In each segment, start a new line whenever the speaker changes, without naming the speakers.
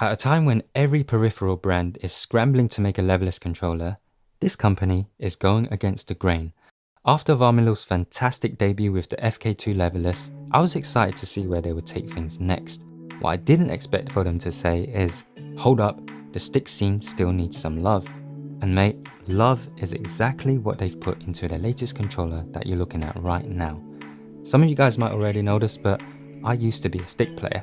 At a time when every peripheral brand is scrambling to make a leveless controller, this company is going against the grain. After Varmilo's fantastic debut with the FK2 leveless, I was excited to see where they would take things next. What I didn't expect for them to say is, hold up, the stick scene still needs some love. And mate, love is exactly what they've put into their latest controller that you're looking at right now. Some of you guys might already know this, but I used to be a stick player.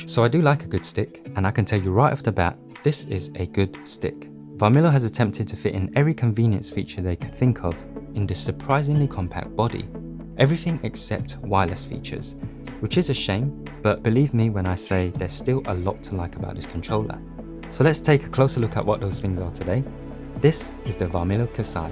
So I do like a good stick, and I can tell you right off the bat, this is a good stick. Varmilo has attempted to fit in every convenience feature they could think of in this surprisingly compact body. Everything except wireless features, which is a shame, but believe me when I say there's still a lot to like about this controller. So let's take a closer look at what those things are today. This is the Varmilo Kassai.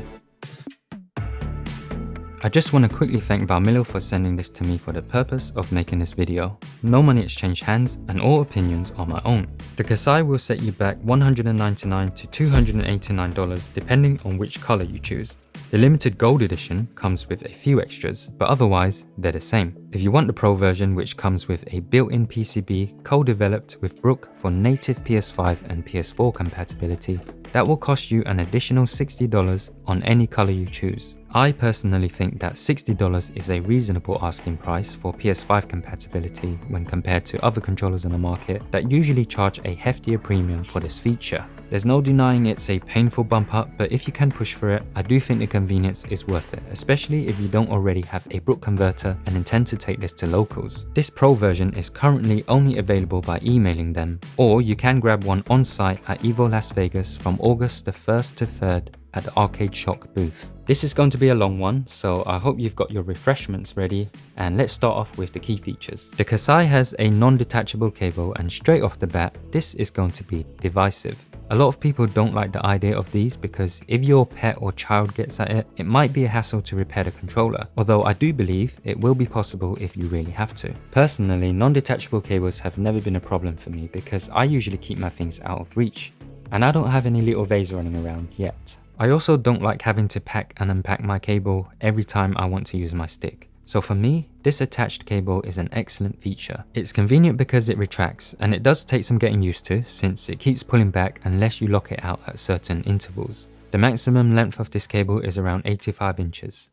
I just want to quickly thank Varmilo for sending this to me for the purpose of making this video. No money exchanged hands and all opinions are my own. The Kassai will set you back $199 to $289 depending on which color you choose. The limited gold edition comes with a few extras, but otherwise they're the same. If you want the Pro version, which comes with a built-in PCB co-developed with Brook for native PS5 and PS4 compatibility, that will cost you an additional $60 on any color you choose. I personally think that $60 is a reasonable asking price for PS5 compatibility when compared to other controllers on the market that usually charge a heftier premium for this feature. There's no denying it's a painful bump up, but if you can push for it, I do think the convenience is worth it, especially if you don't already have a Brook converter and intend to take this to locals. This Pro version is currently only available by emailing them, or you can grab one on site at EVO Las Vegas from August the 1st to 3rd at the Arcade Shock booth. This is going to be a long one, so I hope you've got your refreshments ready, and let's start off with the key features. The Kassai has a non-detachable cable, and straight off the bat, this is going to be divisive. A lot of people don't like the idea of these because if your pet or child gets at it, it might be a hassle to repair the controller, although I do believe it will be possible if you really have to. Personally, non-detachable cables have never been a problem for me because I usually keep my things out of reach, and I don't have any little vase running around yet. I also don't like having to pack and unpack my cable every time I want to use my stick. So for me, this attached cable is an excellent feature. It's convenient because it retracts, and it does take some getting used to since it keeps pulling back unless you lock it out at certain intervals. The maximum length of this cable is around 85 inches.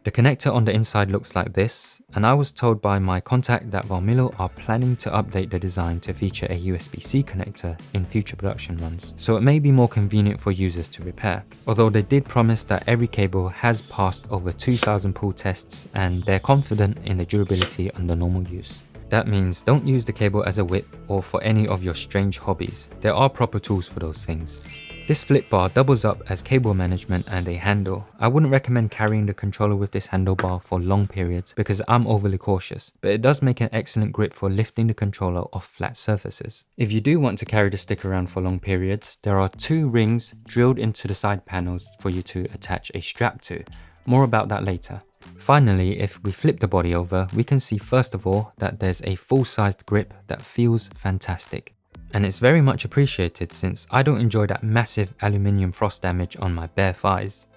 The connector on the inside looks like this, and I was told by my contact that Varmilo are planning to update the design to feature a USB-C connector in future production runs, so it may be more convenient for users to repair. Although they did promise that every cable has passed over 2,000 pull tests and they're confident in the durability under normal use. That means don't use the cable as a whip or for any of your strange hobbies. There are proper tools for those things. This flip bar doubles up as cable management and a handle. I wouldn't recommend carrying the controller with this handlebar for long periods because I'm overly cautious, but it does make an excellent grip for lifting the controller off flat surfaces. If you do want to carry the stick around for long periods, there are 2 rings drilled into the side panels for you to attach a strap to. More about that later. Finally, if we flip the body over, we can see first of all that there's a full-sized grip that feels fantastic. And it's very much appreciated since I don't enjoy that massive aluminium frost damage on my bare thighs.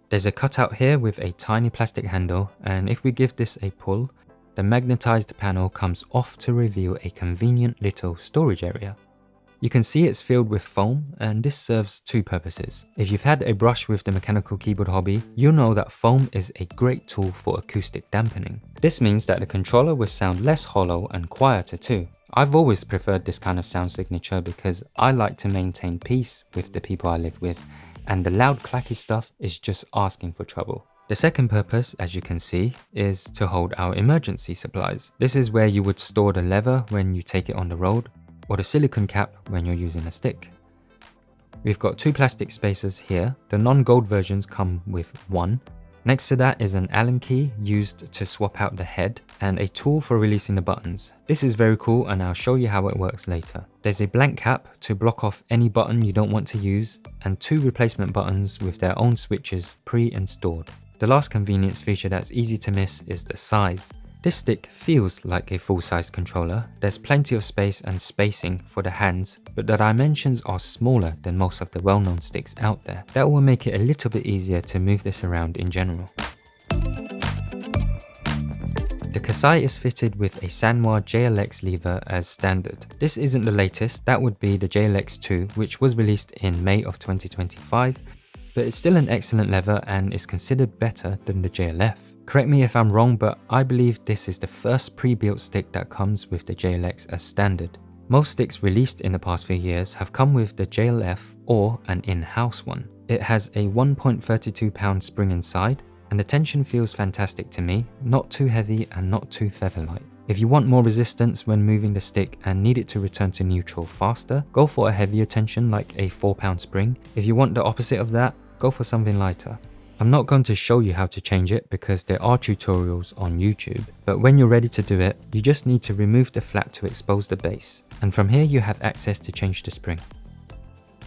There's a cutout here with a tiny plastic handle, and if we give this a pull, the magnetized panel comes off to reveal a convenient little storage area. You can see it's filled with foam, and this serves 2 purposes. If you've had a brush with the mechanical keyboard hobby, you'll know that foam is a great tool for acoustic dampening. This means that the controller will sound less hollow and quieter too. I've always preferred this kind of sound signature because I like to maintain peace with the people I live with, and the loud clacky stuff is just asking for trouble. The second purpose, as you can see, is to hold our emergency supplies. This is where you would store the lever when you take it on the road, or the silicone cap when you're using a stick. We've got 2 plastic spacers here. The non-gold versions come with 1. Next to that is an Allen key used to swap out the head and a tool for releasing the buttons. This is very cool and I'll show you how it works later. There's a blank cap to block off any button you don't want to use and 2 replacement buttons with their own switches pre-installed. The last convenience feature that's easy to miss is the size. This stick feels like a full-size controller. There's plenty of space and spacing for the hands, but the dimensions are smaller than most of the well-known sticks out there. That will make it a little bit easier to move this around in general. The Kassai is fitted with a Sanwa JLX lever as standard. This isn't the latest, that would be the JLX2, which was released in May of 2025, but it's still an excellent lever and is considered better than the JLF. Correct me if I'm wrong, but I believe this is the first pre-built stick that comes with the JLX as standard. Most sticks released in the past few years have come with the JLF or an in-house one. It has a 1.32 pound spring inside, and the tension feels fantastic to me, not too heavy and not too feather light. If you want more resistance when moving the stick and need it to return to neutral faster, go for a heavier tension like a 4 pound spring. If you want the opposite of that, go for something lighter. I'm not going to show you how to change it because there are tutorials on YouTube, but when you're ready to do it, you just need to remove the flap to expose the base, and from here you have access to change the spring.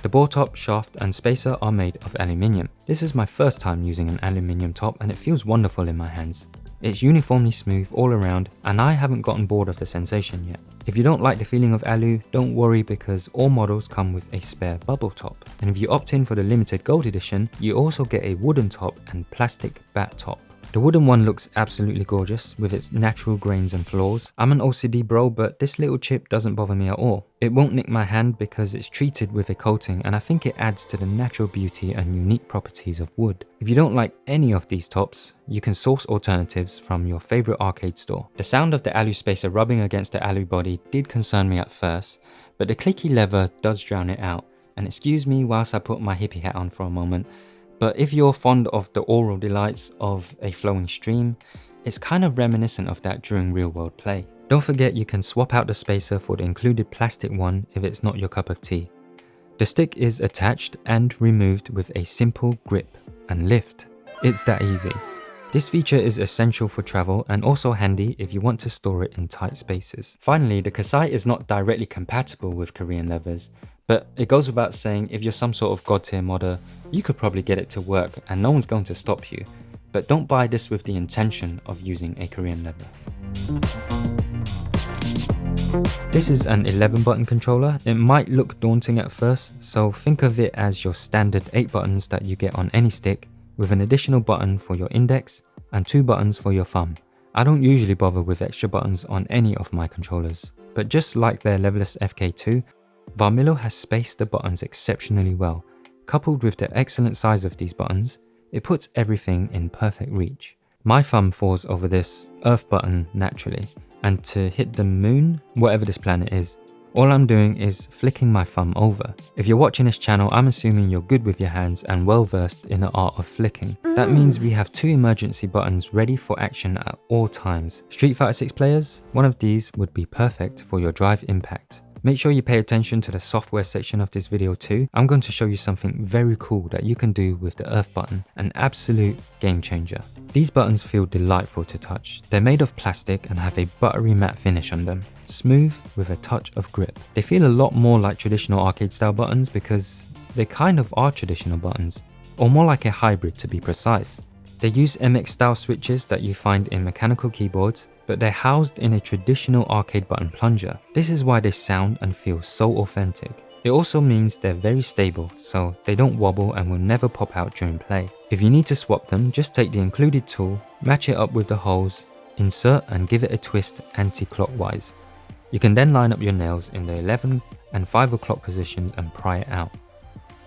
The bore top, shaft and spacer are made of aluminium. This is my first time using an aluminium top and it feels wonderful in my hands. It's uniformly smooth all around and I haven't gotten bored of the sensation yet. If you don't like the feeling of alu, don't worry because all models come with a spare bubble top. And if you opt in for the limited gold edition, you also get a wooden top and plastic bat top. The wooden one looks absolutely gorgeous with its natural grains and flaws. I'm an OCD bro, but this little chip doesn't bother me at all. It won't nick my hand because it's treated with a coating and I think it adds to the natural beauty and unique properties of wood. If you don't like any of these tops, you can source alternatives from your favorite arcade store. The sound of the alu spacer rubbing against the alu body did concern me at first, but the clicky lever does drown it out. And excuse me whilst I put my hippie hat on for a moment, but if you're fond of the aural delights of a flowing stream, it's kind of reminiscent of that during real world play. Don't forget you can swap out the spacer for the included plastic one if it's not your cup of tea. The stick is attached and removed with a simple grip and lift. It's that easy. This feature is essential for travel and also handy if you want to store it in tight spaces. Finally, the Kassai is not directly compatible with Korean levers, but it goes without saying if you're some sort of god tier modder, you could probably get it to work and no one's going to stop you. But don't buy this with the intention of using a Korean lever. This is an 11 button controller. It might look daunting at first, so think of it as your standard 8 buttons that you get on any stick, with an additional button for your index and 2 buttons for your thumb. I don't usually bother with extra buttons on any of my controllers, but just like their Leveless FK2, Varmilo has spaced the buttons exceptionally well. Coupled with the excellent size of these buttons, it puts everything in perfect reach. My thumb falls over this Earth button naturally, and to hit the moon, whatever this planet is, all I'm doing is flicking my thumb over. If you're watching this channel, I'm assuming you're good with your hands and well versed in the art of flicking. That means we have 2 emergency buttons ready for action at all times. Street Fighter 6 players, one of these would be perfect for your drive impact. Make sure you pay attention to the software section of this video too. I'm going to show you something very cool that you can do with the Earth button, an absolute game changer. These buttons feel delightful to touch. They're made of plastic and have a buttery matte finish on them, smooth with a touch of grip. They feel a lot more like traditional arcade style buttons because they kind of are traditional buttons, or more like a hybrid to be precise. They use MX style switches that you find in mechanical keyboards, but they're housed in a traditional arcade button plunger. This is why they sound and feel so authentic. It also means they're very stable, so they don't wobble and will never pop out during play. If you need to swap them, just take the included tool, match it up with the holes, insert and give it a twist anti-clockwise. You can then line up your nails in the 11 and 5 o'clock positions and pry it out.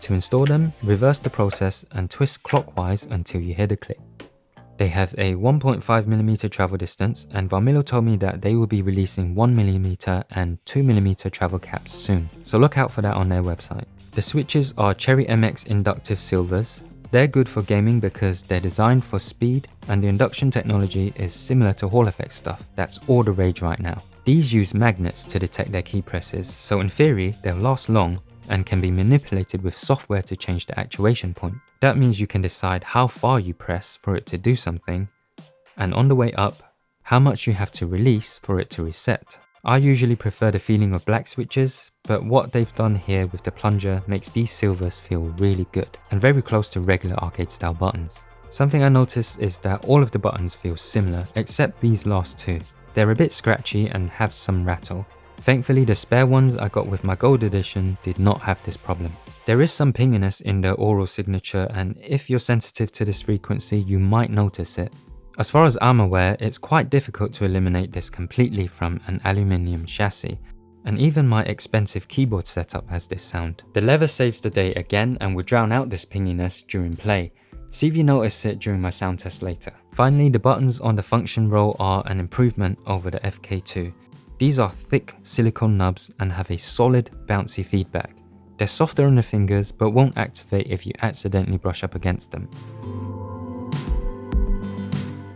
To install them, reverse the process and twist clockwise until you hear the click. They have a 1.5mm travel distance, and Varmilo told me that they will be releasing 1mm and 2mm travel caps soon, so look out for that on their website. The switches are Cherry MX inductive silvers. They're good for gaming because they're designed for speed, and the induction technology is similar to Hall effect stuff that's all the rage right now. These use magnets to detect their key presses, so in theory they'll last long and can be manipulated with software to change the actuation point. That means you can decide how far you press for it to do something, and on the way up, how much you have to release for it to reset. I usually prefer the feeling of black switches, but what they've done here with the plunger makes these silvers feel really good and very close to regular arcade style buttons. Something I noticed is that all of the buttons feel similar except these last 2. They're a bit scratchy and have some rattle. Thankfully, the spare ones I got with my gold edition did not have this problem. There is some pinginess in the aural signature, and if you're sensitive to this frequency, you might notice it. As far as I'm aware, it's quite difficult to eliminate this completely from an aluminium chassis, and even my expensive keyboard setup has this sound. The leather saves the day again and will drown out this pinginess during play. See if you notice it during my sound test later. Finally, the buttons on the function roll are an improvement over the FK2. These are thick silicone nubs and have a solid bouncy feedback. They're softer on the fingers but won't activate if you accidentally brush up against them.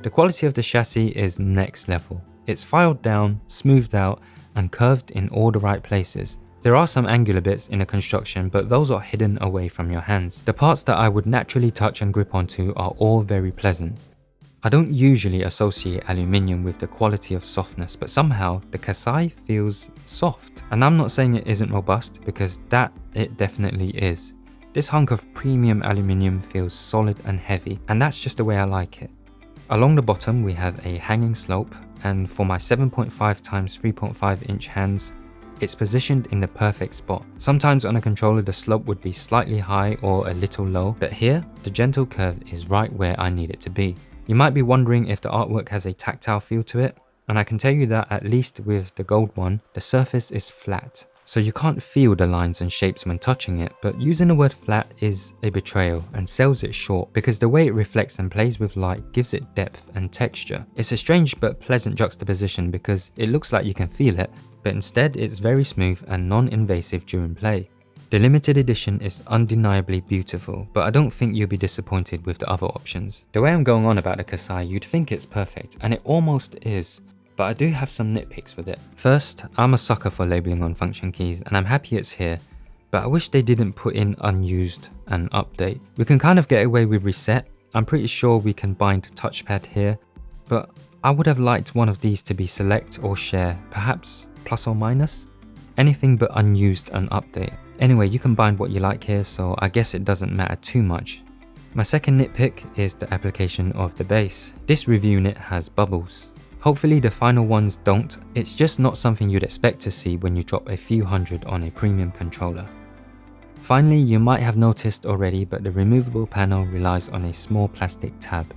The quality of the chassis is next level. It's filed down, smoothed out, and curved in all the right places. There are some angular bits in the construction, but those are hidden away from your hands. The parts that I would naturally touch and grip onto are all very pleasant. I don't usually associate aluminium with the quality of softness, but somehow the Kassai feels soft. And I'm not saying it isn't robust, because that it definitely is. This hunk of premium aluminium feels solid and heavy, and that's just the way I like it. Along the bottom we have a hanging slope, and for my 7.5 x 3.5 inch hands, it's positioned in the perfect spot. Sometimes on a controller the slope would be slightly high or a little low, but here the gentle curve is right where I need it to be. You might be wondering if the artwork has a tactile feel to it, and I can tell you that at least with the gold one, the surface is flat. So you can't feel the lines and shapes when touching it, but using the word flat is a betrayal and sells it short, because the way it reflects and plays with light gives it depth and texture. It's a strange but pleasant juxtaposition because it looks like you can feel it, but instead it's very smooth and non-invasive during play. The limited edition is undeniably beautiful, but I don't think you'll be disappointed with the other options. The way I'm going on about the Kassai, you'd think it's perfect, and it almost is. But I do have some nitpicks with it. First, I'm a sucker for labeling on function keys, and I'm happy it's here, but I wish they didn't put in unused and update. We can kind of get away with reset. I'm pretty sure we can bind touchpad here, but I would have liked one of these to be select or share, perhaps plus or minus? Anything but unused and update. Anyway, you can bind what you like here, so I guess it doesn't matter too much. My second nitpick is the application of the bass. This review unit has bubbles. Hopefully the final ones don't. It's just not something you'd expect to see when you drop a few hundred on a premium controller. Finally, you might have noticed already, but the removable panel relies on a small plastic tab.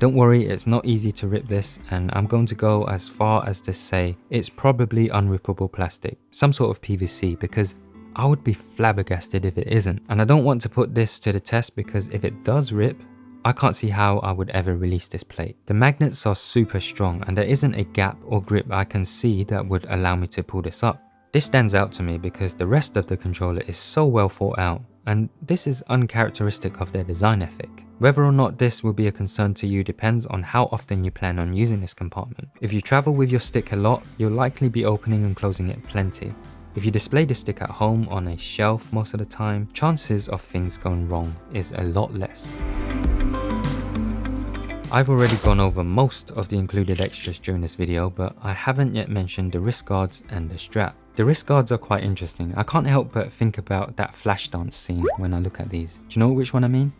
Don't worry, it's not easy to rip this, and I'm going to go as far as to say it's probably unrippable plastic, some sort of PVC, because I would be flabbergasted if it isn't. And I don't want to put this to the test because if it does rip, I can't see how I would ever release this plate. The magnets are super strong and there isn't a gap or grip I can see that would allow me to pull this up. This stands out to me because the rest of the controller is so well thought out, and this is uncharacteristic of their design ethic. Whether or not this will be a concern to you depends on how often you plan on using this compartment. If you travel with your stick a lot, you'll likely be opening and closing it plenty. If you display the stick at home on a shelf most of the time, chances of things going wrong is a lot less. I've already gone over most of the included extras during this video, but I haven't yet mentioned the wrist guards and the strap. The wrist guards are quite interesting. I can't help but think about that Flashdance scene when I look at these. Do you know which one I mean?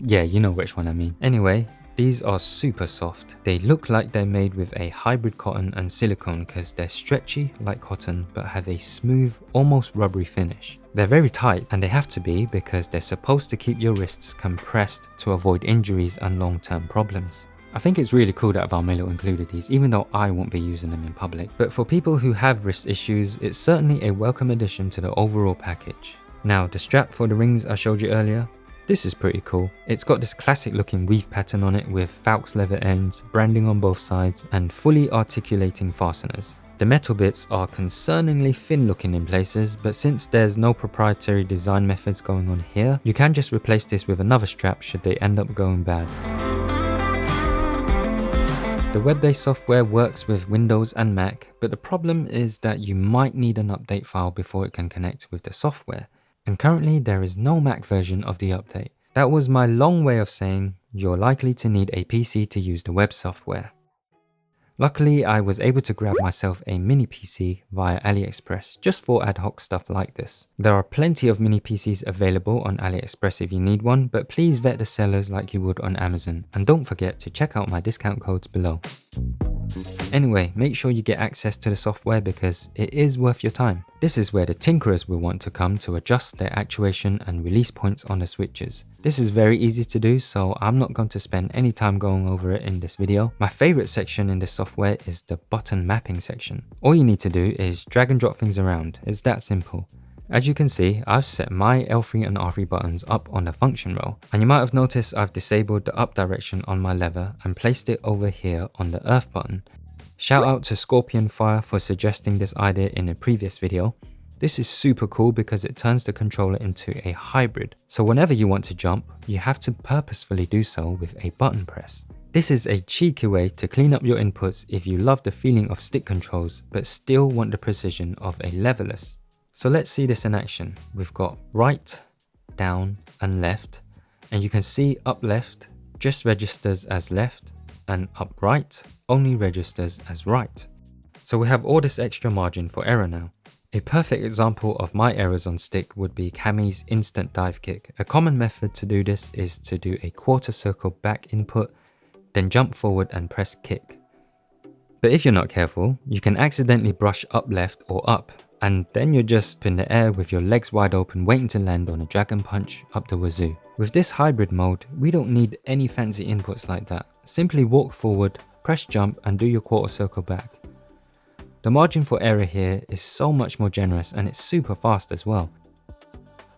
Yeah, you know which one I mean. Anyway, these are super soft. They look like they're made with a hybrid cotton and silicone because they're stretchy like cotton but have a smooth, almost rubbery finish. They're very tight, and they have to be because they're supposed to keep your wrists compressed to avoid injuries and long-term problems. I think it's really cool that Varmilo included these, even though I won't be using them in public. But for people who have wrist issues, it's certainly a welcome addition to the overall package. Now, the strap for the rings I showed you earlier, this is pretty cool. It's got this classic looking weave pattern on it with Falx leather ends, branding on both sides, and fully articulating fasteners. The metal bits are concerningly thin looking in places, but since there's no proprietary design methods going on here, you can just replace this with another strap should they end up going bad. The web-based software works with Windows and Mac, but the problem is that you might need an update file before it can connect with the software. And currently there is no Mac version of the update. That was my long way of saying you're likely to need a PC to use the web software. Luckily, I was able to grab myself a mini PC via AliExpress just for ad hoc stuff like this. There are plenty of mini PCs available on AliExpress if you need one, but please vet the sellers like you would on Amazon, and don't forget to check out my discount codes below. Anyway, make sure you get access to the software because it is worth your time. This is where the tinkerers will want to come to adjust their actuation and release points on the switches. This is very easy to do, so I'm not going to spend any time going over it in this video. My favorite section in this software is the button mapping section. All you need to do is drag and drop things around. It's that simple. As you can see, I've set my L3 and R3 buttons up on the function row, and you might have noticed I've disabled the up direction on my lever and placed it over here on the earth button. Shout out to Scorpion Fire for suggesting this idea in a previous video. This is super cool because it turns the controller into a hybrid. So whenever you want to jump, you have to purposefully do so with a button press. This is a cheeky way to clean up your inputs if you love the feeling of stick controls but still want the precision of a leverless. So let's see this in action. We've got right, down and left, and you can see up left just registers as left, and up right only registers as right. So we have all this extra margin for error now. A perfect example of my errors on stick would be Cammy's instant dive kick. A common method to do this is to do a quarter circle back input, then jump forward and press kick. But if you're not careful, you can accidentally brush up left or up, and then you're just in the air with your legs wide open waiting to land on a dragon punch up the wazoo. With this hybrid mode, we don't need any fancy inputs like that. Simply walk forward, press jump and do your quarter circle back. The margin for error here is so much more generous and it's super fast as well.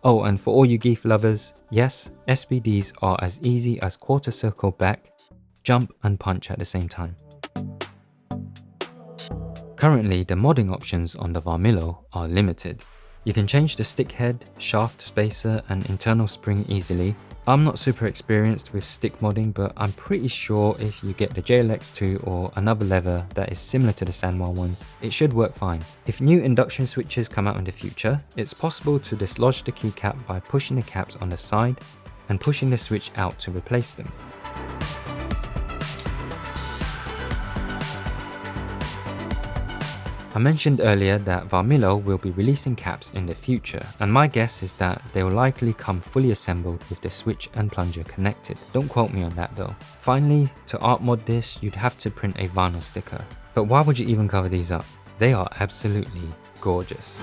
Oh, and for all you GIF lovers, yes, SBDs are as easy as quarter circle back, jump and punch at the same time. Currently, the modding options on the Varmilo are limited. You can change the stick head, shaft spacer and internal spring easily. I'm not super experienced with stick modding, but I'm pretty sure if you get the JLX2 or another lever that is similar to the Sanwa ones, it should work fine. If new induction switches come out in the future, it's possible to dislodge the keycap by pushing the caps on the side and pushing the switch out to replace them. I mentioned earlier that Varmilo will be releasing caps in the future, and my guess is that they will likely come fully assembled with the switch and plunger connected. Don't quote me on that though. Finally, to art mod this, you'd have to print a vinyl sticker. But why would you even cover these up? They are absolutely gorgeous.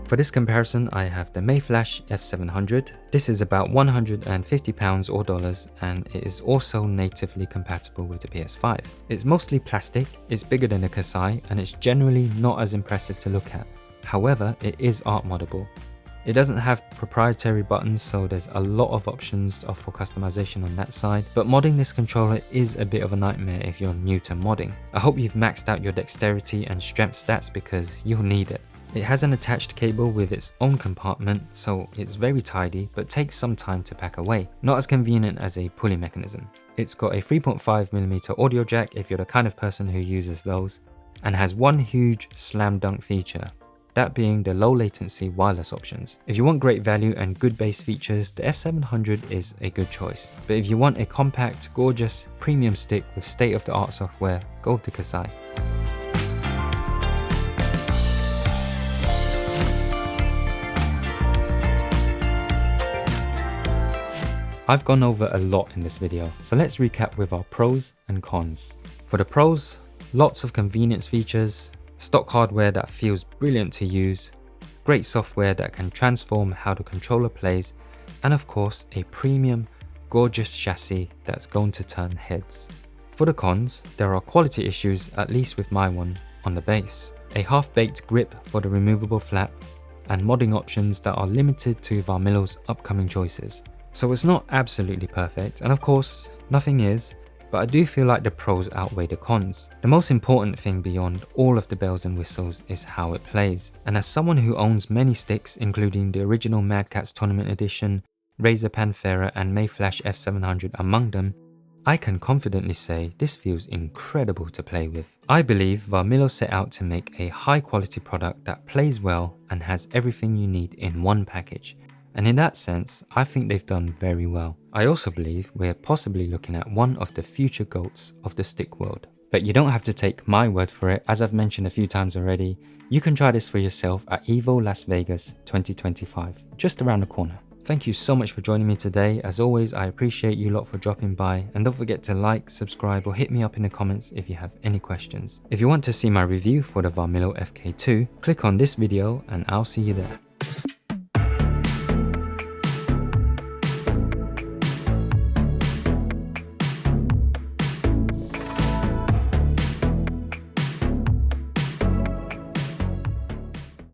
For this comparison, I have the Mayflash F700. This is about £150 or dollars, and it is also natively compatible with the PS5. It's mostly plastic, it's bigger than the Kassai, and it's generally not as impressive to look at. However, it is art moddable. It doesn't have proprietary buttons, so there's a lot of options for customization on that side, but modding this controller is a bit of a nightmare if you're new to modding. I hope you've maxed out your dexterity and strength stats because you'll need it. It has an attached cable with its own compartment, so it's very tidy but takes some time to pack away. Not as convenient as a pulley mechanism. It's got a 3.5mm audio jack if you're the kind of person who uses those, and has one huge slam dunk feature, that being the low latency wireless options. If you want great value and good bass features, the F700 is a good choice. But if you want a compact, gorgeous, premium stick with state-of-the-art software, go with the Kassai. I've gone over a lot in this video, so let's recap with our pros and cons. For the pros, lots of convenience features, stock hardware that feels brilliant to use, great software that can transform how the controller plays, and of course a premium, gorgeous chassis that's going to turn heads. For the cons, there are quality issues, at least with my one, on the bass. A half-baked grip for the removable flap, and modding options that are limited to Varmilo's upcoming choices. So it's not absolutely perfect, and of course, nothing is, but I do feel like the pros outweigh the cons. The most important thing beyond all of the bells and whistles is how it plays, and as someone who owns many sticks including the original Mad Catz Tournament Edition, Razer Panthera and Mayflash F700 among them, I can confidently say this feels incredible to play with. I believe Varmilo set out to make a high quality product that plays well and has everything you need in one package. And in that sense, I think they've done very well. I also believe we're possibly looking at one of the future GOATs of the stick world. But you don't have to take my word for it, as I've mentioned a few times already. You can try this for yourself at EVO Las Vegas 2025, just around the corner. Thank you so much for joining me today. As always, I appreciate you lot for dropping by, and don't forget to like, subscribe or hit me up in the comments if you have any questions. If you want to see my review for the Varmilo FK2, click on this video and I'll see you there.